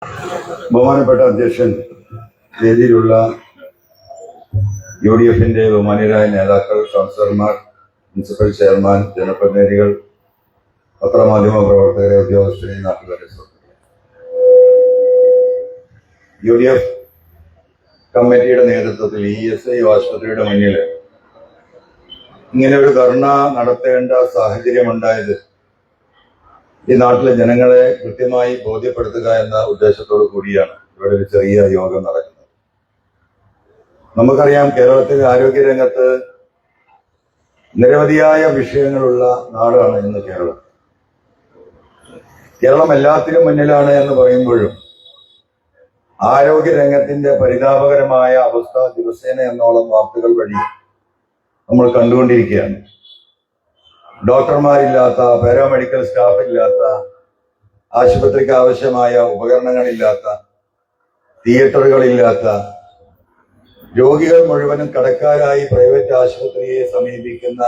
ബഹുമാനപ്പെട്ട അധ്യക്ഷൻ, വേദിയിലുള്ള UDFന്റെ ബഹുമാന്യരായ നേതാക്കൾ, കൗൺസിലർമാർ, മുനിസിപ്പൽ ചെയർമാൻ, ജനപ്രതിനിധികൾ, പത്രമാധ്യമ പ്രവർത്തകരെ, ഉദ്യോഗസ്ഥരെ, നാട്ടുകാരെ, UDF കമ്മിറ്റിയുടെ നേതൃത്വത്തിൽ ESI ആശുപത്രിയുടെ മുന്നിൽ ഇങ്ങനെ ഒരു ധർണ നടത്തേണ്ട സാഹചര്യമുണ്ടായത് ഈ നാട്ടിലെ ജനങ്ങളെ കൃത്യമായി ബോധ്യപ്പെടുത്തുക എന്ന ഉദ്ദേശത്തോടു കൂടിയാണ് ഇവിടെ ഒരു ചെറിയ യോഗം നടക്കുന്നത്. നമുക്കറിയാം, കേരളത്തിലെ ആരോഗ്യരംഗത്ത് നിരവധിയായ വിഷയങ്ങളുള്ള നാടാണ് ഇന്ന് കേരളം. കേരളം എല്ലാത്തിനും മുന്നിലാണ് എന്ന് പറയുമ്പോഴും ആരോഗ്യരംഗത്തിന്റെ പരിതാപകരമായ അവസ്ഥ ദിവസേന എന്നോളം വാർത്തകൾ വഴി നമ്മൾ കണ്ടുകൊണ്ടിരിക്കുകയാണ്. ഡോക്ടർമാരില്ലാത്ത, പാരാമെഡിക്കൽ സ്റ്റാഫ് ഇല്ലാത്ത, ആശുപത്രിക്ക് ആവശ്യമായ ഉപകരണങ്ങളില്ലാത്ത, തിയേറ്ററുകളില്ലാത്ത, രോഗികൾ മുഴുവനും കടക്കാരായി പ്രൈവറ്റ് ആശുപത്രിയെ സമീപിക്കുന്ന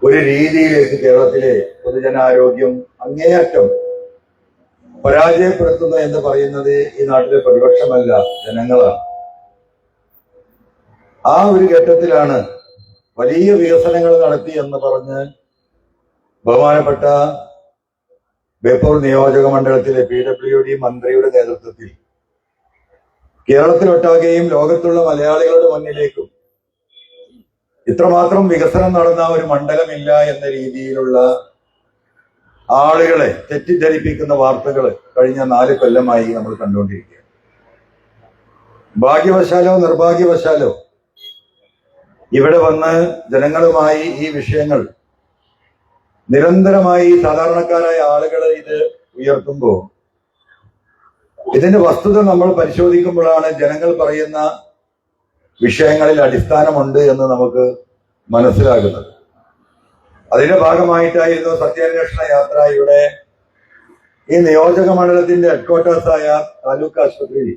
ഒരു രീതിയിലേക്ക് കേരളത്തിലെ പൊതുജനാരോഗ്യം അങ്ങേയറ്റം പരാജയപ്പെടുത്തുന്നു എന്ന് പറയുന്നത് ഈ നാട്ടിലെ പ്രതിപക്ഷമല്ല, ജനങ്ങളാണ്. ആ ഒരു ഘട്ടത്തിലാണ് വലിയ വികസനങ്ങൾ നടത്തി എന്ന് പറഞ്ഞ് ബഹുമാനപ്പെട്ട ബേപ്പൂർ നിയോജക മണ്ഡലത്തിലെ PWD മന്ത്രിയുടെ നേതൃത്വത്തിൽ കേരളത്തിലൊട്ടാകെയും ലോകത്തുള്ള മലയാളികളുടെ മുന്നിലേക്കും ഇത്രമാത്രം വികസനം നടന്ന ഒരു മണ്ഡലമില്ല എന്ന രീതിയിലുള്ള ആളുകളെ തെറ്റിദ്ധരിപ്പിക്കുന്ന വാർത്തകൾ കഴിഞ്ഞ 4 കൊല്ലമായി നമ്മൾ കണ്ടുകൊണ്ടിരിക്കുകയാണ്. ഭാഗ്യവശാലോ നിർഭാഗ്യവശാലോ ഇവിടെ വന്ന് ജനങ്ങളുമായി ഈ വിഷയങ്ങൾ നിരന്തരമായി സാധാരണക്കാരായ ആളുകൾ ഇത് ഉയർത്തുമ്പോൾ ഇതിന്റെ വസ്തുത നമ്മൾ പരിശോധിക്കുമ്പോഴാണ് ജനങ്ങൾ പറയുന്ന വിഷയങ്ങളിൽ അടിസ്ഥാനമുണ്ട് എന്ന് നമുക്ക് മനസ്സിലാകുന്നത്. അതിന്റെ ഭാഗമായിട്ടായിരുന്നു സത്യാന്വേഷണ യാത്ര ഇവിടെ ഈ നിയോജക മണ്ഡലത്തിന്റെ ഹെഡ്ക്വാർട്ടേഴ്സായ താലൂക്ക് ആശുപത്രിയിൽ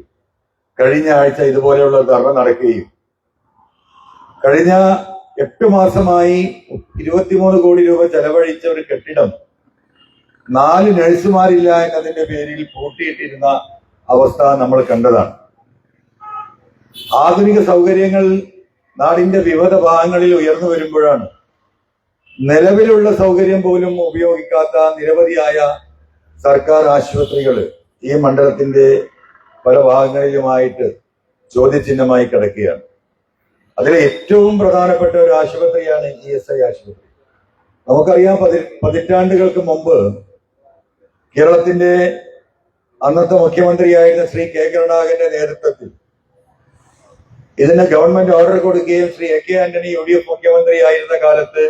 കഴിഞ്ഞ ആഴ്ച ഇതുപോലെയുള്ള ധർണ നടക്കുകയും കഴിഞ്ഞ 8 മാസമായി 23 കോടി രൂപ ചെലവഴിച്ച ഒരു കെട്ടിടം 4 നഴ്സുമാരില്ല എന്നതിന്റെ പേരിൽ പൂട്ടിയിട്ടിരുന്ന അവസ്ഥ നമ്മൾ കണ്ടതാണ്. ആധുനിക സൗകര്യങ്ങൾ നാടിന്റെ വിവിധ ഭാഗങ്ങളിൽ ഉയർന്നു വരുമ്പോഴാണ് നിലവിലുള്ള സൗകര്യം പോലും ഉപയോഗിക്കാത്ത നിരവധിയായ സർക്കാർ ആശുപത്രികൾ ഈ മണ്ഡലത്തിന്റെ പല ഭാഗങ്ങളിലുമായിട്ട് ചോദ്യചിഹ്നമായി കിടക്കുകയാണ്. അതിലെ ഏറ്റവും പ്രധാനപ്പെട്ട ഒരു ആശുപത്രിയാണ് ESI ആശുപത്രി. നമുക്കറിയാം, പതിറ്റാണ്ടുകൾക്ക് മുമ്പ് കേരളത്തിന്റെ അന്നത്തെ മുഖ്യമന്ത്രിയായിരുന്ന ശ്രീ K കരുണാകരന്റെ നേതൃത്വത്തിൽ ഇതിന് ഗവൺമെന്റ് ഓർഡർ കൊടുക്കുകയും ശ്രീ AK ആന്റണി UDF മുഖ്യമന്ത്രിയായിരുന്ന കാലത്ത്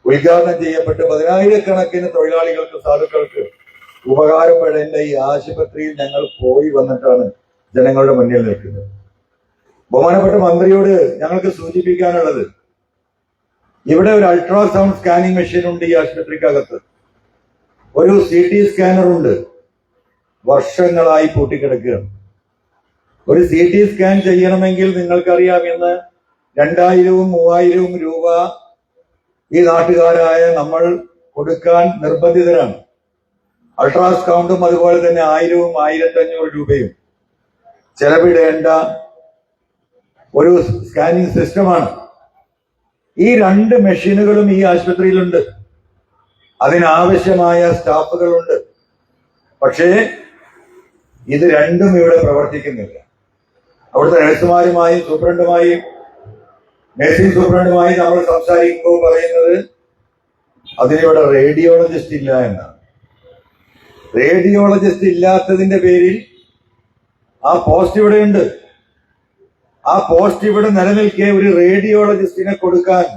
ഉദ്ഘാടനം ചെയ്യപ്പെട്ട് 10,000-കണക്കിന് തൊഴിലാളികൾക്ക്, സാധുക്കൾക്ക് ഉപകാരപ്പെടേണ്ട ഈ ആശുപത്രിയിൽ ഞങ്ങൾ പോയി വന്നിട്ടാണ് ജനങ്ങളുടെ മുന്നിൽ നിൽക്കുന്നത്. ബഹുമാനപ്പെട്ട മന്ത്രിയോട് ഞങ്ങൾക്ക് സൂചിപ്പിക്കാനുള്ളത്, ഇവിടെ ഒരു അൾട്രാസൗണ്ട് സ്കാനിങ് മെഷീൻ ഉണ്ട് ഈ ആശുപത്രിക്കകത്ത്, ഒരു CT സ്കാനർ ഉണ്ട്, വർഷങ്ങളായി പൂട്ടിക്കിടക്കുകയാണ്. ഒരു CT സ്കാൻ ചെയ്യണമെങ്കിൽ നിങ്ങൾക്കറിയാം, ഇന്ന് 2,000-3,000 രൂപ ഈ നാട്ടുകാരായ നമ്മൾ കൊടുക്കാൻ നിർബന്ധിതരാണ്. അൾട്രാസൗണ്ടും അതുപോലെ തന്നെ 1,000-1,500 രൂപയും ചെലവിടേണ്ട ഒരു സ്കാനിങ് സിസ്റ്റമാണ്. ഈ 2 മെഷീനുകളും ഈ ആശുപത്രിയിലുണ്ട്, അതിനാവശ്യമായ സ്റ്റാഫുകളുണ്ട്. പക്ഷേ ഇത് രണ്ടും ഇവിടെ പ്രവർത്തിക്കുന്നില്ല. അവിടുത്തെ നഴ്സുമാരുമായും സൂപ്രണ്ടുമായും നഴ്സിംഗ് സൂപ്രണ്ടുമായും നമ്മൾ സംസാരിക്കുമ്പോൾ പറയുന്നത് അതിനിവിടെ റേഡിയോളജിസ്റ്റ് ഇല്ല എന്നാണ്. റേഡിയോളജിസ്റ്റ് ഇല്ലാത്തതിന്റെ പേരിൽ ആ പോസ്റ്റ് ഇവിടെയുണ്ട്. ആ പോസ്റ്റ് ഇവിടെ നിലനിൽക്കെ ഒരു റേഡിയോളജിസ്റ്റിനെ കൊടുക്കാൻ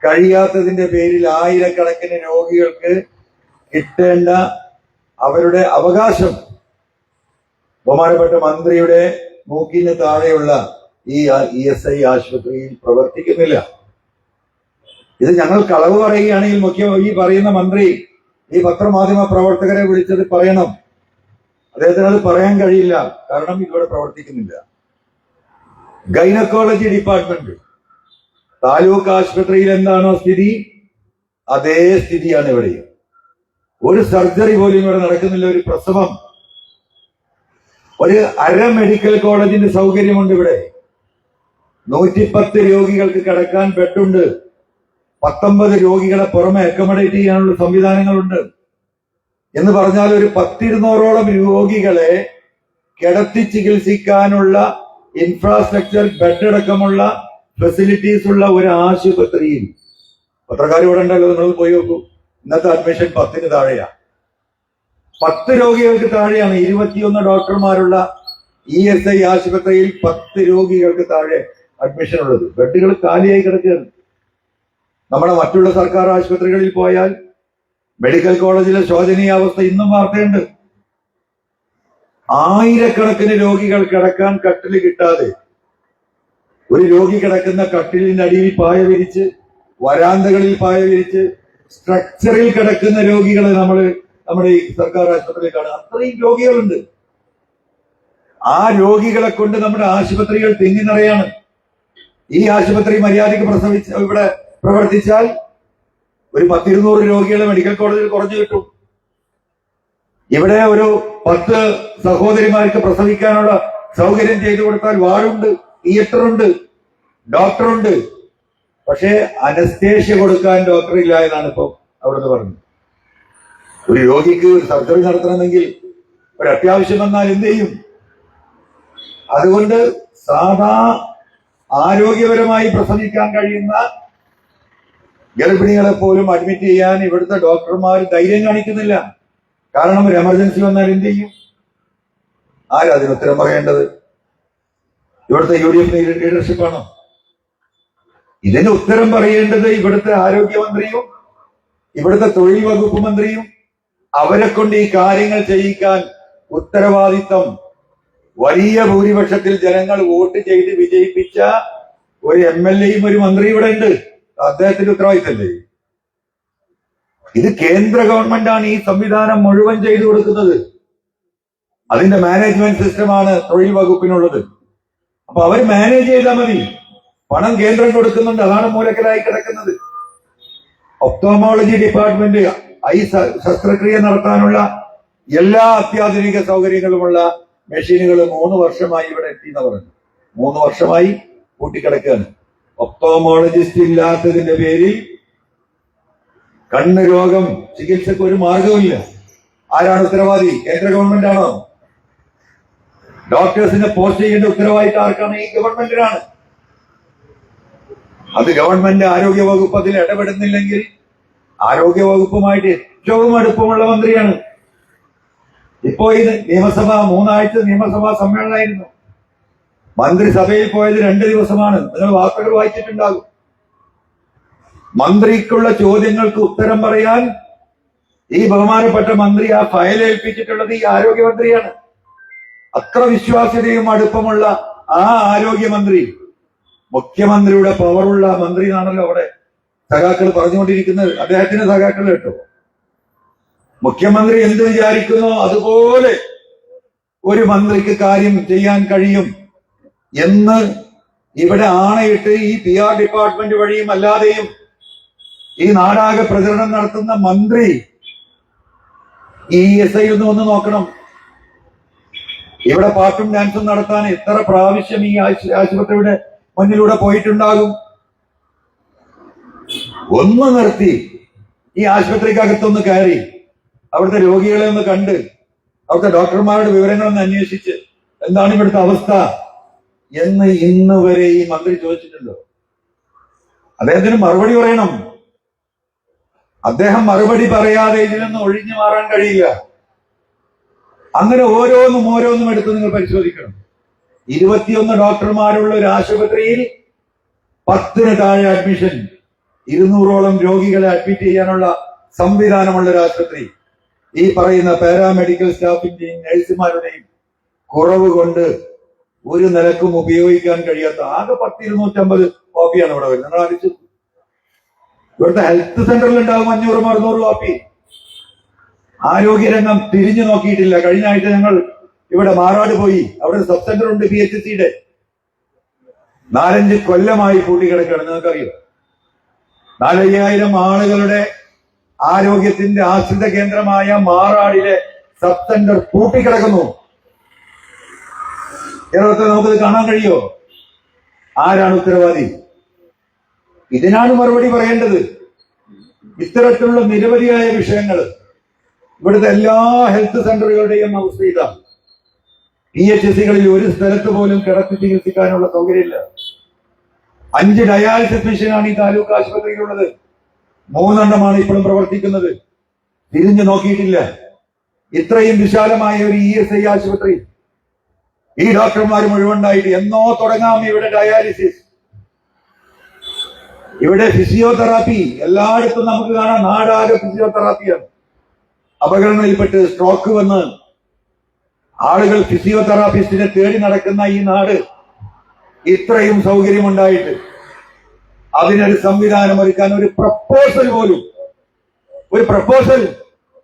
കഴിയാത്തതിന്റെ പേരിൽ ആയിരക്കണക്കിന് രോഗികൾക്ക് കിട്ടേണ്ട അവരുടെ അവകാശം ബഹുമാനപ്പെട്ട മന്ത്രിയുടെ മൂക്കിന് താഴെയുള്ള ഈ ESI ആശുപത്രിയിൽ പ്രവർത്തിക്കുന്നില്ല. ഇത് ഞങ്ങൾ കളവ് പറയുകയാണെങ്കിൽ ഈ പറയുന്ന മന്ത്രി ഈ പത്രമാധ്യമ പ്രവർത്തകരെ വിളിച്ചത് പറയണം. അദ്ദേഹത്തിന് അത് പറയാൻ കഴിയില്ല, കാരണം ഇവിടെ പ്രവർത്തിക്കുന്നില്ല. ഗൈനക്കോളജി ഡിപ്പാർട്ട്മെന്റ് താലൂക്ക് ആശുപത്രിയിൽ എന്താണോ സ്ഥിതി, അതേ സ്ഥിതിയാണ് ഇവിടെയും. ഒരു സർജറി പോലും ഇവിടെ നടക്കുന്നില്ല. ഒരു പ്രസവം ഒരു അര മെഡിക്കൽ കോളേജിന്റെ സൗകര്യമുണ്ട് ഇവിടെ. 110 രോഗികൾക്ക് കിടക്കാൻ ബെഡുണ്ട്. 19 രോഗികളെ പുറമെ അക്കോമഡേറ്റ് ചെയ്യാനുള്ള സംവിധാനങ്ങളുണ്ട്. എന്ന് പറഞ്ഞാൽ ഒരു 100-200ഓളം രോഗികളെ കിടത്തി ചികിത്സിക്കാനുള്ള ഇൻഫ്രാസ്ട്രക്ചർ, ബെഡ് അടക്കമുള്ള ഫെസിലിറ്റീസ് ഉള്ള ഒരു ആശുപത്രിയിൽ, പത്രക്കാർ ഇവിടെ ഉണ്ടല്ലോ, നിങ്ങൾ പോയി നോക്കൂ. ഇന്നത്തെ അഡ്മിഷൻ 10-ന് താഴെയാണ്. 10 രോഗികൾക്ക് താഴെയാണ്. 21 ഡോക്ടർമാരുള്ള ESI ആശുപത്രിയിൽ 10 രോഗികൾക്ക് താഴെ അഡ്മിഷൻ ഉള്ളത്. ബെഡുകൾ കാലിയായി കിടക്കുകയാണ്. നമ്മുടെ മറ്റുള്ള സർക്കാർ ആശുപത്രികളിൽ പോയാൽ മെഡിക്കൽ കോളേജിലെ ശോചനീയാവസ്ഥ ഇന്നും വാർത്തയുണ്ട്. ആയിരക്കണക്കിന് രോഗികൾ കിടക്കാൻ കട്ടിൽ കിട്ടാതെ, ഒരു രോഗി കിടക്കുന്ന കട്ടിലിന്റെ അടിയിൽ പായ വിരിച്ച്, വരാന്തകളിൽ പായ വിരിച്ച് സ്ട്രക്ചറിൽ കിടക്കുന്ന രോഗികളെ നമ്മുടെ ഈ സർക്കാർ ആശുപത്രിയിൽ കാണുക. അത്രയും രോഗികളുണ്ട്. ആ രോഗികളെ കൊണ്ട് നമ്മുടെ ആശുപത്രികൾ തിങ്ങി നിറയാണ്. ഈ ആശുപത്രി മര്യാദയ്ക്ക് ഇവിടെ പ്രവർത്തിച്ചാൽ ഒരു 10-200 രോഗികളെ മെഡിക്കൽ കോളേജിൽ കുറഞ്ഞു കിട്ടും. ഇവിടെ ഒരു 10 സഹോദരിമാർക്ക് പ്രസവിക്കാനുള്ള സൗകര്യം ചെയ്തു കൊടുത്താൽ വാർഡുണ്ട്, തിയേറ്ററുണ്ട്, ഡോക്ടറുണ്ട്. പക്ഷേ അനസ്തേഷ്യ കൊടുക്കാൻ ഡോക്ടർ ഇല്ല എന്നാണ് ഇപ്പൊ അവിടുന്ന് പറഞ്ഞത്. ഒരു രോഗിക്ക് സർജറി നടത്തണമെങ്കിൽ ഒരു അത്യാവശ്യം വന്നാൽ എന്ത് ചെയ്യും? അതുകൊണ്ട് സാധാ ആരോഗ്യപരമായി പ്രസവിക്കാൻ കഴിയുന്ന ഗർഭിണികളെ പോലും അഡ്മിറ്റ് ചെയ്യാൻ ഇവിടുത്തെ ഡോക്ടർമാർ ധൈര്യം കാണിക്കുന്നില്ല. കാരണം ഒരു എമർജൻസി വന്നാൽ എന്ത് ചെയ്യും? ആരാ അതിന് ഉത്തരം പറയേണ്ടത്? ഇവിടുത്തെ UDF ലീഡർഷിപ്പാണോ? ഇതിന് ഉത്തരം പറയേണ്ടത് ഇവിടുത്തെ ആരോഗ്യമന്ത്രിയും ഇവിടുത്തെ തൊഴിൽ വകുപ്പ് മന്ത്രിയും. അവരെ കൊണ്ട് ഈ കാര്യങ്ങൾ ചെയ്യിക്കാൻ ഉത്തരവാദിത്തം വലിയ ഭൂരിപക്ഷത്തിൽ ജനങ്ങൾ വോട്ട് ചെയ്ത് വിജയിപ്പിച്ച ഒരു MLAയും ഒരു മന്ത്രി ഇവിടെ ഉണ്ട്. അദ്ദേഹത്തിന്റെ ഉത്തരവാദിത്തമല്ലേ? ഇത് കേന്ദ്ര ഗവൺമെന്റാണ് ഈ സംവിധാനം മുഴുവൻ ചെയ്തു കൊടുക്കുന്നത്. അതിന്റെ മാനേജ്മെന്റ് സിസ്റ്റമാണ് തൊഴിൽ വകുപ്പിനുള്ളത്. അപ്പൊ അവർ മാനേജ് ചെയ്താൽ മതി. പണം കേന്ദ്രം കൊടുക്കുന്നുണ്ട്, അതാണ് മൂലക്കലായി കിടക്കുന്നത്. ഒപ്തോമോളജി ഡിപ്പാർട്ട്മെന്റ് ഐ ശസ്ത്രക്രിയ നടത്താനുള്ള എല്ലാ അത്യാധുനിക സൗകര്യങ്ങളുമുള്ള മെഷീനുകൾ 3 വർഷമായി ഇവിടെ എത്തിയെന്ന് പറഞ്ഞു. 3 വർഷമായി കൂട്ടിക്കിടക്കുകയാണ്. ഒപ്തോമോളജിസ്റ്റ് ഇല്ലാത്തതിന്റെ പേരിൽ കണ്ണ് രോഗം ചികിത്സക്ക് ഒരു മാർഗവുമില്ല. ആരാണ് ഉത്തരവാദി? കേന്ദ്ര ഗവൺമെന്റ് ആണോ? ഡോക്ടേഴ്സിനെ പോസ്റ്റ് ചെയ്യേണ്ട ഉത്തരവാദിത്തം ആർക്കാണ്? ഈ ഗവൺമെന്റിനാണ്. അത് ഗവൺമെന്റ് ആരോഗ്യ വകുപ്പ് അതിൽ ഇടപെടുന്നില്ലെങ്കിൽ, ആരോഗ്യ വകുപ്പുമായിട്ട് ഏറ്റവും അടുപ്പമുള്ള മന്ത്രിയാണ്. ഇപ്പോ ഇത് നിയമസഭ 3 ആഴ്ച നിയമസഭാ സമ്മേളനമായിരുന്നു. മന്ത്രിസഭയിൽ പോയത് 2 ദിവസമാണ്. നിങ്ങൾ വാർത്തകൾ വായിച്ചിട്ടുണ്ടാകും. മന്ത്രിക്കുള്ള ചോദ്യങ്ങൾക്ക് ഉത്തരം പറയാൻ ഈ ബഹുമാനപ്പെട്ട മന്ത്രി ആ ഫയൽ ഏൽപ്പിച്ചിട്ടുള്ളത് ഈ ആരോഗ്യമന്ത്രിയാണ്. അത്ര വിശ്വാസ്യതയും അടുപ്പമുള്ള ആ ആരോഗ്യമന്ത്രി, മുഖ്യമന്ത്രിയുടെ പവറുള്ള മന്ത്രി എന്നാണല്ലോ അവിടെ സഖാക്കൾ പറഞ്ഞുകൊണ്ടിരിക്കുന്നത്. അദ്ദേഹത്തിന് സഖാക്കൾ കേട്ടോ. മുഖ്യമന്ത്രി എന്ത് വിചാരിക്കുന്നോ അതുപോലെ ഒരു മന്ത്രിക്ക് കാര്യം ചെയ്യാൻ കഴിയും എന്ന് ഇവിടെ ആണയിട്ട് ഈ PR ഡിപ്പാർട്ട്മെന്റ് വഴിയും അല്ലാതെയും ഈ നാടാകെ പ്രചരണം നടത്തുന്ന മന്ത്രി ESI ഒന്ന് നോക്കണം. ഇവിടെ പാട്ടും ഡാൻസും നടത്താൻ എത്ര പ്രാവശ്യം ഈ ആശുപത്രിയുടെ മുന്നിലൂടെ പോയിട്ടുണ്ടാകും. ഒന്ന് നിർത്തി ഈ ആശുപത്രിക്കകത്തൊന്ന് കയറി അവിടുത്തെ രോഗികളെ ഒന്ന് കണ്ട് അവിടുത്തെ ഡോക്ടർമാരുടെ വിവരങ്ങളൊന്ന് അന്വേഷിച്ച് എന്താണ് ഇവിടുത്തെ അവസ്ഥ എന്ന് ഇന്ന് വരെ ഈ മന്ത്രി ചോദിച്ചിട്ടുണ്ടോ? അദ്ദേഹത്തിന് മറുപടി പറയണം. അദ്ദേഹം മറുപടി പറയാതെ ഇതിനൊന്നും ഒഴിഞ്ഞു മാറാൻ കഴിയില്ല. അങ്ങനെ ഓരോന്നും എടുത്ത് നിങ്ങൾ പരിശോധിക്കണം. 21 ഡോക്ടർമാരുള്ള ഒരു ആശുപത്രിയിൽ 10-ന് താഴെ അഡ്മിഷൻ, 200ഓളം രോഗികളെ അഡ്മിറ്റ് ചെയ്യാനുള്ള സംവിധാനമുള്ള ഒരു ആശുപത്രി. ഈ പറയുന്ന പാരാമെഡിക്കൽ സ്റ്റാഫിന്റെയും നഴ്സുമാരുടെയും കുറവ് കൊണ്ട് ഒരു നിലക്കും ഉപയോഗിക്കാൻ കഴിയാത്ത ആകെ 10-250 കോപ്പിയാണ് ഇവിടെ വരുന്നത്. നിങ്ങൾ ആലോചിച്ചു, ഇവിടുത്തെ ഹെൽത്ത് സെന്ററിൽ ഉണ്ടാവും 500-600 കോപ്പി. ആരോഗ്യരംഗം തിരിഞ്ഞു നോക്കിയിട്ടില്ല. കഴിഞ്ഞ ആഴ്ച ഞങ്ങൾ ഇവിടെ മാറാട് പോയി. അവിടെ ഒരു സബ് സെന്റർ ഉണ്ട് PHCയുടെ. 4-5 കൊല്ലമായി പൂട്ടിക്കിടക്കുകയാണ്. നിങ്ങൾക്കറിയോ? 4,000 ആളുകളുടെ ആരോഗ്യത്തിന്റെ ആശ്രിത കേന്ദ്രമായ മാറാടിലെ സബ് സെന്റർ പൂട്ടിക്കിടക്കുന്നു. കേരളത്തിൽ നമുക്കത് കാണാൻ കഴിയോ? ആരാണ് ഉത്തരവാദി? ഇതിനാണ് മറുപടി പറയേണ്ടത്. ഇത്തരത്തിലുള്ള നിരവധിയായ വിഷയങ്ങൾ ഇവിടുത്തെ എല്ലാ ഹെൽത്ത് സെന്ററുകളുടെയും അവസ്ഥ ഇതാണ്. PHSകളിൽ ഒരു സ്ഥലത്ത് പോലും കിടത്തി ചികിത്സിക്കാനുള്ള സൗകര്യമില്ല. 5 ഡയാലിസിസ് മെഷീനാണ് ഈ താലൂക്ക് ആശുപത്രിയിലുള്ളത്. 3 ഇപ്പോഴും പ്രവർത്തിക്കുന്നത്. തിരിഞ്ഞു നോക്കിയിട്ടില്ല. ഇത്രയും വിശാലമായ ഒരു ESI ആശുപത്രി ഈ ഡോക്ടർമാർ മുഴുവനായിട്ട് എന്നോ തുടങ്ങാം. ഇവിടെ ഡയാലിസിസ്, ഇവിടെ ഫിസിയോതെറാപ്പി എല്ലായിടത്തും നമുക്ക് കാണാം. നാടാകെ ഫിസിയോതെറാപ്പിയാണ്. അപകടങ്ങളിൽപ്പെട്ട് സ്ട്രോക്ക് വന്ന് ആളുകൾ ഫിസിയോതെറാപ്പിസ്റ്റിനെ തേടി നടക്കുന്ന ഈ നാട് ഇത്രയും സൗകര്യമുണ്ടായിട്ട് അതിനൊരു സംവിധാനം ഒരുക്കാൻ ഒരു പ്രപ്പോസൽ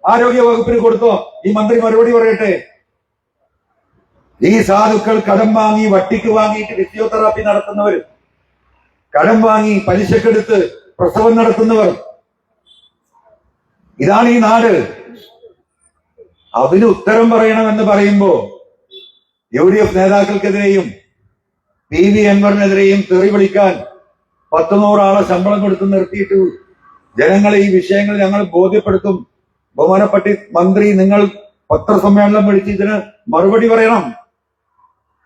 ആരോഗ്യ വകുപ്പിന് കൊടുത്തോ? ഈ മന്ത്രി മറുപടി പറയട്ടെ. ഈ സാധുക്കൾ കടം വാങ്ങി, വട്ടിക്ക് വാങ്ങിയിട്ട് ഫിസിയോതെറാപ്പി നടത്തുന്നവർ, കടം വാങ്ങി പലിശക്കെടുത്ത് പ്രസവം നടത്തുന്നവർ, ഇതാണ് ഈ നാട്. അതിന് ഉത്തരം പറയണമെന്ന് പറയുമ്പോ UDF നേതാക്കൾക്കെതിരെയും PV അൻവറിനെതിരെയും തെറി വിളിക്കാൻ 100 ആളെ ശമ്പളം കൊടുത്ത് നിർത്തിയിട്ട് ജനങ്ങളെ ഈ വിഷയങ്ങൾ ഞങ്ങൾ ബോധ്യപ്പെടുത്തും. ബഹുമാനപ്പെട്ട മന്ത്രി, നിങ്ങൾ പത്രസമ്മേളനം വിളിച്ച് ഇതിന് മറുപടി പറയണം.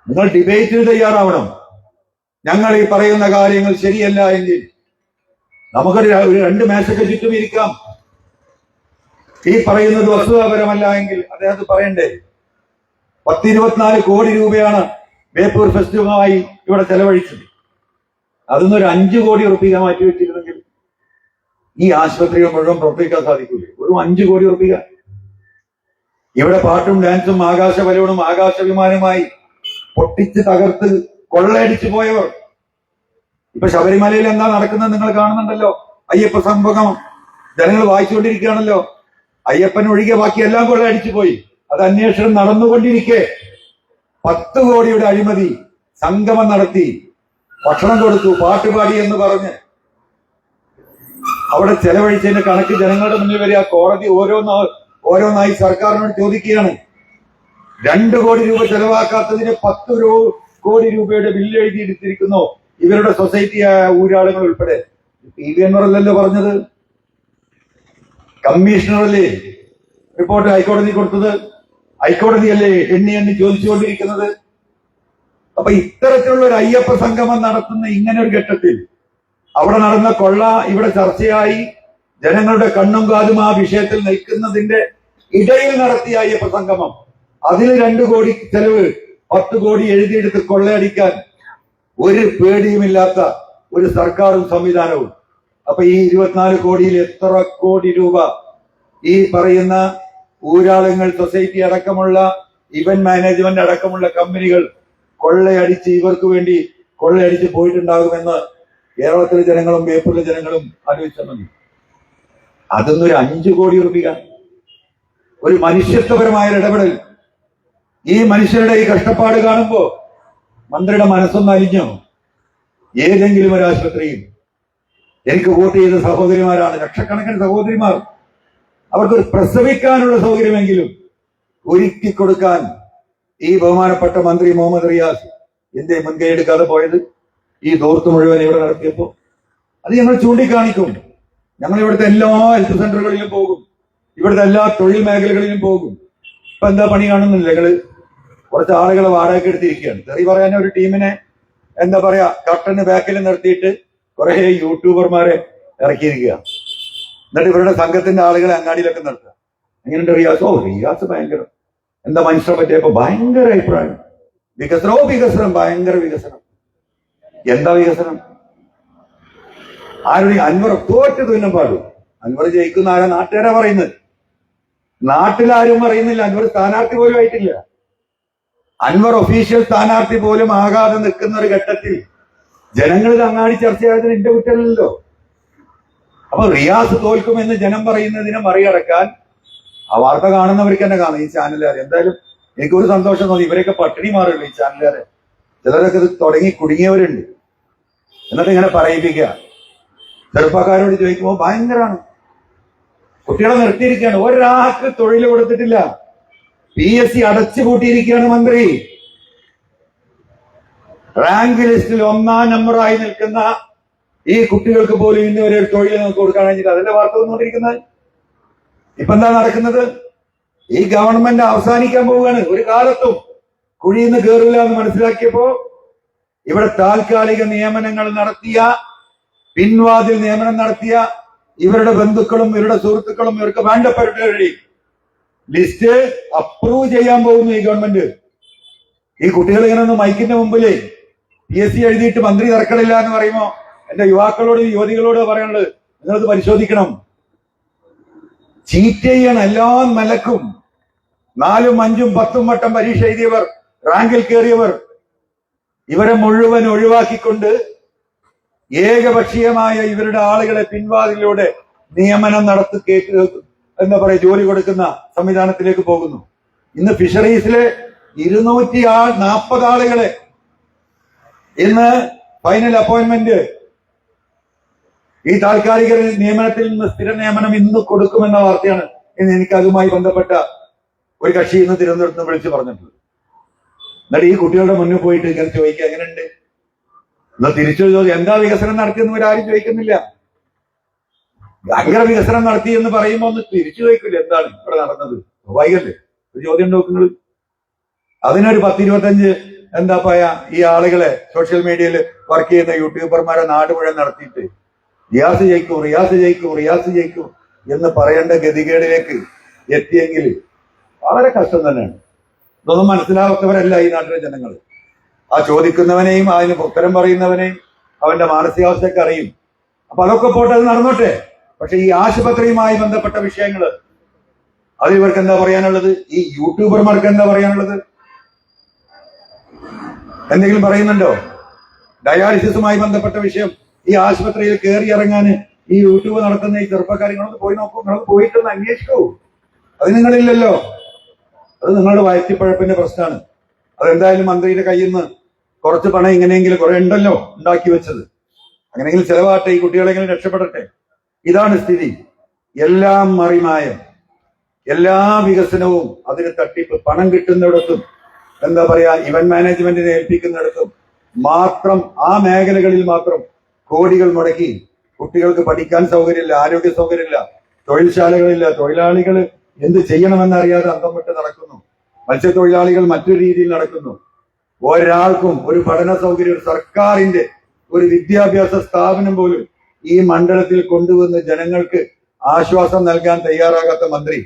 നിങ്ങൾ ഡിബേറ്റിന് തയ്യാറാവണം. ഞങ്ങൾ ഈ പറയുന്ന കാര്യങ്ങൾ ശരിയല്ല എങ്കിൽ നമുക്കൊരു 2 മേശയ്ക്ക് ചുറ്റും ഇരിക്കാം. ഈ പറയുന്നത് വസ്തുതാപരമല്ല എങ്കിൽ അദ്ദേഹത്തെ പറയണ്ടേ? 10-24 കോടി രൂപയാണ് ബേപ്പൂർ ഫെസ്റ്റിവലുമായി ഇവിടെ ചെലവഴിച്ചത്. അതൊന്നൊരു 5 കോടി റുപ്യ മാറ്റി വെച്ചിരുന്നെങ്കിൽ ഈ ആശുപത്രികൾ മുഴുവൻ പ്രവർത്തിക്കാൻ സാധിക്കൂലേ? ഒരു 5 കോടി റുപ്യ. ഇവിടെ പാട്ടും ഡാൻസും ആകാശ ബലൂണും ആകാശ വിമാനമായി പൊട്ടിച്ച് തകർത്ത് കൊള്ളയടിച്ചു പോയവർ ഇപ്പൊ ശബരിമലയിൽ എന്താ നടക്കുന്നത് നിങ്ങൾ കാണുന്നുണ്ടല്ലോ. അയ്യപ്പ സംഭവം ജനങ്ങൾ വായിച്ചുകൊണ്ടിരിക്കുകയാണല്ലോ. അയ്യപ്പൻ ഒഴികെ ബാക്കി എല്ലാം കൊള്ളയടിച്ചു പോയി. അത് അന്വേഷണം നടന്നുകൊണ്ടിരിക്കെ 10 കോടിയുടെ അഴിമതി, സംഗമം നടത്തി, ഭക്ഷണം കൊടുത്തു, പാട്ടുപാടി എന്ന് പറഞ്ഞ് അവിടെ ചെലവഴിച്ചതിന്റെ കണക്ക് ജനങ്ങളുടെ മുന്നിൽ വരിക. കോടതി ഓരോന്നായി സർക്കാരിനോട് ചോദിക്കുകയാണ്. 2 കോടി രൂപ ചെലവാക്കാത്തതിന് 10 കോടി രൂപയുടെ ബില്ല് എഴുതിയെടുത്തിരിക്കുന്നു ഇവരുടെ സൊസൈറ്റിയായ ഊരാളുകൾ ഉൾപ്പെടെ. PV അൻവറല്ലല്ലോ പറഞ്ഞത്, കമ്മീഷണറല്ലേ റിപ്പോർട്ട് ഹൈക്കോടതി കൊടുത്തത്, ഹൈക്കോടതിയല്ലേ എണ്ണി ചോദിച്ചുകൊണ്ടിരിക്കുന്നത്. അപ്പൊ ഇത്തരത്തിലുള്ള ഒരു അയ്യപ്പ സംഗമം നടത്തുന്ന ഇങ്ങനെ ഒരു ഘട്ടത്തിൽ അവിടെ നടന്ന കൊള്ള ഇവിടെ ചർച്ചയായി, ജനങ്ങളുടെ കണ്ണും കാതും ആ വിഷയത്തിൽ നിൽക്കുന്നതിന്റെ ഇടയിൽ നടത്തിയ അയ്യപ്പ സംഗമം, അതിൽ 2 കോടി ചെലവ്, 10 കോടി എഴുതിയെടുത്ത് കൊള്ളയടിക്കാൻ ഒരു പേടിയുമില്ലാത്ത ഒരു സർക്കാരും സംവിധാനവും. അപ്പൊ ഈ 24 കോടിയിൽ എത്ര കോടി രൂപ ഈ പറയുന്ന ഊരാളുകൾ, സൊസൈറ്റി അടക്കമുള്ള ഇവന്റ് മാനേജ്മെന്റ് അടക്കമുള്ള കമ്പനികൾ കൊള്ളയടിച്ച് ഇവർക്ക് വേണ്ടി കൊള്ളയടിച്ച് പോയിട്ടുണ്ടാകുമെന്ന് കേരളത്തിലെ ജനങ്ങളും ബേപ്പൂരിലെ ജനങ്ങളും ആലോചിച്ചാൽ മതി. അതൊന്നൊരു 5 കോടി രൂപ. ഒരു മനുഷ്യത്വപരമായ ഇടപെടൽ. ഈ മനുഷ്യരുടെ ഈ കഷ്ടപ്പാട് കാണുമ്പോ മന്ത്രിയുടെ മനസ്സൊന്ന് അലിഞ്ഞോ? ഏതെങ്കിലും ഒരു ആശുപത്രിയിൽ എനിക്ക് വോട്ട് ചെയ്ത സഹോദരിമാരാണ്, ലക്ഷക്കണക്കിന് സഹോദരിമാർ, അവർക്കൊരു പ്രസവിക്കാനുള്ള സൗകര്യമെങ്കിലും ഒരുക്കി കൊടുക്കാൻ ഈ ബഹുമാനപ്പെട്ട മന്ത്രി മുഹമ്മദ് റിയാസ് എന്തേ മുൻകൈ എടുക്കാതെ പോയത്? ഈ ദൂർത്ത് മുഴുവൻ ഇവിടെ നടത്തിയപ്പോ അത് ഞങ്ങൾ ചൂണ്ടിക്കാണിക്കും. ഞങ്ങൾ ഇവിടുത്തെ എല്ലാ ഹെൽത്ത് സെന്ററുകളിലും പോകും, ഇവിടുത്തെ എല്ലാ തൊഴിൽ മേഖലകളിലും പോകും. ഇപ്പൊ എന്താ പണി കാണുന്നില്ല? ഞങ്ങള് കുറച്ച് ആളുകളെ വാടകയ്ക്ക് എടുത്തിരിക്കുകയാണ്. തെറി പറയാൻ ഒരു ടീമിനെ എന്താ പറയാ കർട്ടന് ബാക്കിൽ നിർത്തിയിട്ട് കുറെ യൂട്യൂബർമാരെ ഇറക്കിയിരിക്കുക. എന്നിട്ട് ഇവരുടെ സംഘത്തിന്റെ ആളുകളെ അങ്ങാടിയിലൊക്കെ നിർത്തുക. എങ്ങനെയുണ്ട് റിയാസ്? റിയാസ് ഭയങ്കരം. എന്താ മനുഷ്യരെ പറ്റിയപ്പോ ഭയങ്കര അഭിപ്രായം. വികസനം, ഭയങ്കര വികസനം. എന്താ വികസനം? ആരുടെ? അൻവർ തോറ്റ് തുന്നം പാടും. അൻവർ ജയിക്കുന്ന ആരാ? നാട്ടുകാരാ പറയുന്നത്. നാട്ടിലാരും പറയുന്നില്ല. അൻവർ സ്ഥാനാർത്ഥി പോലും ആയിട്ടില്ല. അൻവർ ഒഫീഷ്യൽ സ്ഥാനാർത്ഥി പോലും ആകാതെ നിൽക്കുന്ന ഒരു ഘട്ടത്തിൽ ജനങ്ങളിൽ അങ്ങാടി ചർച്ചയായതിന് എന്റെ കുറ്റമല്ലല്ലോ. അപ്പൊ റിയാസ് തോൽക്കുമെന്ന് ജനം പറയുന്നതിനെ മറികടക്കാൻ ആ വാർത്ത കാണുന്നവർക്ക് തന്നെ കാണും. ഈ ചാനലുകാരെ എന്തായാലും എനിക്കൊരു സന്തോഷം തോന്നി. ഇവരെയൊക്കെ പട്ടിണി മാറുള്ളൂ ഈ ചാനലുകാരെ. ചിലരൊക്കെ ഇത് തുടങ്ങി കുടുങ്ങിയവരുണ്ട്. എന്നിട്ട് ഇങ്ങനെ പറയിപ്പിക്കുക. ചെറുപ്പക്കാരോട് ചോദിക്കുമ്പോൾ ഭയങ്കരമാണ്. കുട്ടികളെ നിർത്തിയിരിക്കുകയാണ്. ഒരാൾക്ക് തൊഴിൽ കൊടുത്തിട്ടില്ല. PSC അടച്ചുപൂട്ടിയിരിക്കുകയാണ് മന്ത്രി. റാങ്ക് ലിസ്റ്റിൽ 1-ാം നമ്പറായി നിൽക്കുന്ന ഈ കുട്ടികൾക്ക് പോലും ഇന്ന് വരെ ഒരു തൊഴിൽ നമുക്ക് കൊടുക്കാൻ കഴിഞ്ഞിട്ട് അതിന്റെ വാർത്ത വന്നുകൊണ്ടിരിക്കുന്നത്. ഇപ്പൊ എന്താ നടക്കുന്നത്? ഈ ഗവൺമെന്റ് അവസാനിക്കാൻ പോവുകയാണ്. ഒരു കാലത്തും കുഴിയിൽ നിന്ന് കയറില്ല എന്ന് മനസ്സിലാക്കിയപ്പോ ഇവിടെ താൽക്കാലിക നിയമനങ്ങൾ നടത്തിയ, പിൻവാതിൽ നിയമനം നടത്തിയ ഇവരുടെ ബന്ധുക്കളും ഇവരുടെ സുഹൃത്തുക്കളും ഇവർക്ക് വേണ്ടപ്പെട്ടവരുടെ ലിസ്റ്റ് അപ്രൂവ് ചെയ്യാൻ പോകുന്നു ഈ ഗവൺമെന്റ്. ഈ കുട്ടികൾ ഇങ്ങനെ ഒന്ന് മൈക്കിന്റെ മുമ്പിലേ PSC എഴുതിയിട്ട് മന്ത്രി തറക്കടില്ല എന്ന് പറയുമ്പോ എന്റെ യുവാക്കളോട് യുവതികളോട് പറയാനുള്ളത്, നിങ്ങളത് പരിശോധിക്കണം. ചീറ്റ് ചെയ്യണം എല്ലാ നിലക്കും. 4ഉം 5ഉം 10ഉം വട്ടം പരീക്ഷ എഴുതിയവർ, റാങ്കിൽ കയറിയവർ, ഇവരെ മുഴുവൻ ഒഴിവാക്കിക്കൊണ്ട് ഏകപക്ഷീയമായ ഇവരുടെ ആളുകളെ പിൻവാതിലൂടെ നിയമനം നടത്തി എന്താ പറയാ ജോലി കൊടുക്കുന്ന സംവിധാനത്തിലേക്ക് പോകുന്നു. ഇന്ന് ഫിഷറീസിലെ 240 ആളുകളെ ഇന്ന് ഫൈനൽ അപ്പോയിന്റ്മെന്റ് ഈ താൽക്കാലിക നിയമനത്തിൽ നിന്ന് സ്ഥിര നിയമനം ഇന്ന് കൊടുക്കുമെന്ന വാർത്തയാണ് ഇന്ന് എനിക്ക് അതുമായി ബന്ധപ്പെട്ട ഒരു കക്ഷി ഇന്ന് തിരുവനന്തപുരത്ത് നിന്ന് വിളിച്ചു പറഞ്ഞിട്ടുള്ളത്. എന്നിട്ട് ഈ കുട്ടികളുടെ മുന്നിൽ പോയിട്ട് ഇങ്ങനെ ചോദിക്കുക, എങ്ങനെയുണ്ട് എന്നാ തിരിച്ചു ചോദിച്ചു, എന്താ വികസനം നടത്തിയെന്ന് ഇവരാരും ചോദിക്കുന്നില്ല. ഭയങ്കര വികസനം നടത്തി എന്ന് പറയുമ്പോ ഒന്ന് തിരിച്ചു ചോദിക്കില്ല, എന്താണ് ഇവിടെ നടന്നത്? വൈകല്ലേ ഒരു ചോദ്യം നോക്കുന്നത്. അതിനൊരു 10-25 എന്താ പറയാ ഈ ആളുകളെ സോഷ്യൽ മീഡിയയിൽ വർക്ക് ചെയ്യുന്ന യൂട്യൂബർമാരെ നാട് മുഴുവൻ നടത്തിയിട്ട് റിയാസ് ജയിക്കും, റിയാസ് ജയിക്കും, റിയാസ് ജയിക്കും എന്ന് പറയേണ്ട ഗതികേടിലേക്ക് എത്തിയെങ്കിൽ വളരെ കഷ്ടം തന്നെയാണ്. ഇതൊന്നും മനസ്സിലാക്കാത്തവരല്ല ഈ നാട്ടിലെ ജനങ്ങൾ. ആ ചോദിക്കുന്നവനെയും അതിന് ഉത്തരം പറയുന്നവനെയും അവന്റെ മാനസികാവസ്ഥയൊക്കെ അറിയും. അപ്പൊ അതൊക്കെ പോട്ടെ, അത് നടന്നോട്ടെ. പക്ഷെ ഈ ആശുപത്രിയുമായി ബന്ധപ്പെട്ട വിഷയങ്ങൾ അതിൽ ഇവർക്ക് എന്താ പറയാനുള്ളത്? ഈ യൂട്യൂബർമാർക്ക് എന്താ പറയാനുള്ളത്? എന്തെങ്കിലും പറയുന്നുണ്ടോ? ഡയാലിസിസുമായി ബന്ധപ്പെട്ട വിഷയം, ഈ ആശുപത്രിയിൽ കയറി ഇറങ്ങാൻ ഈ യൂട്യൂബ് നടത്തുന്ന ഈ ചെറുപ്പക്കാര്യങ്ങളൊന്ന് പോയി നോക്കൂ, നിങ്ങൾ പോയിട്ടൊന്ന് അന്വേഷിക്കൂ. അത് നിങ്ങളില്ലല്ലോ. അത് നിങ്ങളുടെ വയറ്റിപ്പഴപ്പിന്റെ പ്രശ്നമാണ്. അതെന്തായാലും മന്ത്രിയുടെ കയ്യിൽ നിന്ന് കുറച്ച് പണം ഇങ്ങനെയെങ്കിലും കുറെ ഉണ്ടല്ലോ ഉണ്ടാക്കി വെച്ചത്, അങ്ങനെയെങ്കിലും ചെലവാട്ടെ, ഈ കുട്ടികളെങ്കിലും രക്ഷപ്പെടട്ടെ. ഇതാണ് സ്ഥിതി. എല്ലാം മറിമായം, എല്ലാ വികസനവും അതിന് തട്ടിപ്പ്. പണം കിട്ടുന്നിടത്തും എന്താ പറയാ ഇവന്റ് മാനേജ്മെന്റിനെ ഏൽപ്പിക്കുന്നിടത്തും മാത്രം ആ മേഖലകളിൽ മാത്രം കോടികൾ മുടക്കി കുട്ടികൾക്ക് പഠിക്കാൻ സൗകര്യമില്ല, ആരോഗ്യ സൗകര്യമില്ല, തൊഴിൽശാലകളില്ല, തൊഴിലാളികൾ എന്ത് ചെയ്യണമെന്നറിയാതെ അന്തം വിട്ട് നടക്കുന്നു, മത്സ്യത്തൊഴിലാളികൾ മറ്റൊരു രീതിയിൽ നടക്കുന്നു. ഒരാൾക്കും ഒരു പഠന സൗകര്യം, സർക്കാരിന്റെ ഒരു വിദ്യാഭ്യാസ സ്ഥാപനം പോലും ഈ മണ്ഡലത്തിൽ കൊണ്ടുവന്ന് ജനങ്ങൾക്ക് ആശ്വാസം നൽകാൻ തയ്യാറാകാത്ത മന്ത്രി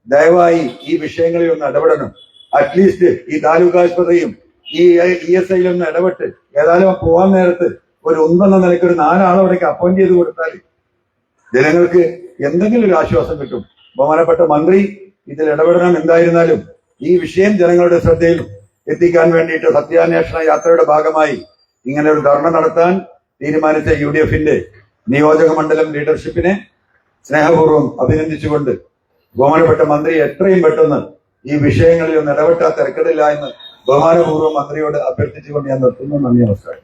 ദയവായി ഈ വിഷയങ്ങളിൽ ഒന്ന് ഇടപെടണം. അറ്റ്ലീസ്റ്റ് ഈ താലൂക്ക് ആശുപത്രിയും ഈ ESIയിലൊന്ന് ഇടപെട്ട് ഏതായാലും പോകാൻ നേരത്ത് ഒരു ഒന്നെന്ന നിലയ്ക്ക് ഒരു 4 ആളവിടേക്ക് അപ്പോയിന്റ് ചെയ്ത് കൊടുത്താൽ ജനങ്ങൾക്ക് എന്തെങ്കിലും ഒരു ആശ്വാസം കിട്ടും. ബഹുമാനപ്പെട്ട മന്ത്രി ഇതിൽ ഇടപെടണം. എന്തായിരുന്നാലും ഈ വിഷയം ജനങ്ങളുടെ ശ്രദ്ധയിൽ എത്തിക്കാൻ വേണ്ടിയിട്ട് സത്യാന്വേഷണ യാത്രയുടെ ഭാഗമായി ഇങ്ങനെ ഒരു ധർണ നടത്താൻ തീരുമാനിച്ച UDFന്റെ നിയോജക മണ്ഡലം ലീഡർഷിപ്പിനെ സ്നേഹപൂർവ്വം അഭിനന്ദിച്ചുകൊണ്ട് ബഹുമാനപ്പെട്ട മന്ത്രി എത്രയും പെട്ടെന്ന് ഈ വിഷയങ്ങളിൽ ഒന്ന് ഇടപെട്ടാൽ തിരക്കിടില്ല എന്ന് ബഹുമാനപൂർവ്വം മന്ത്രിയോട് അഭ്യർത്ഥിച്ചുകൊണ്ട് ഞാൻ നിർത്തുന്നു. നന്ദി, നമസ്കാരം.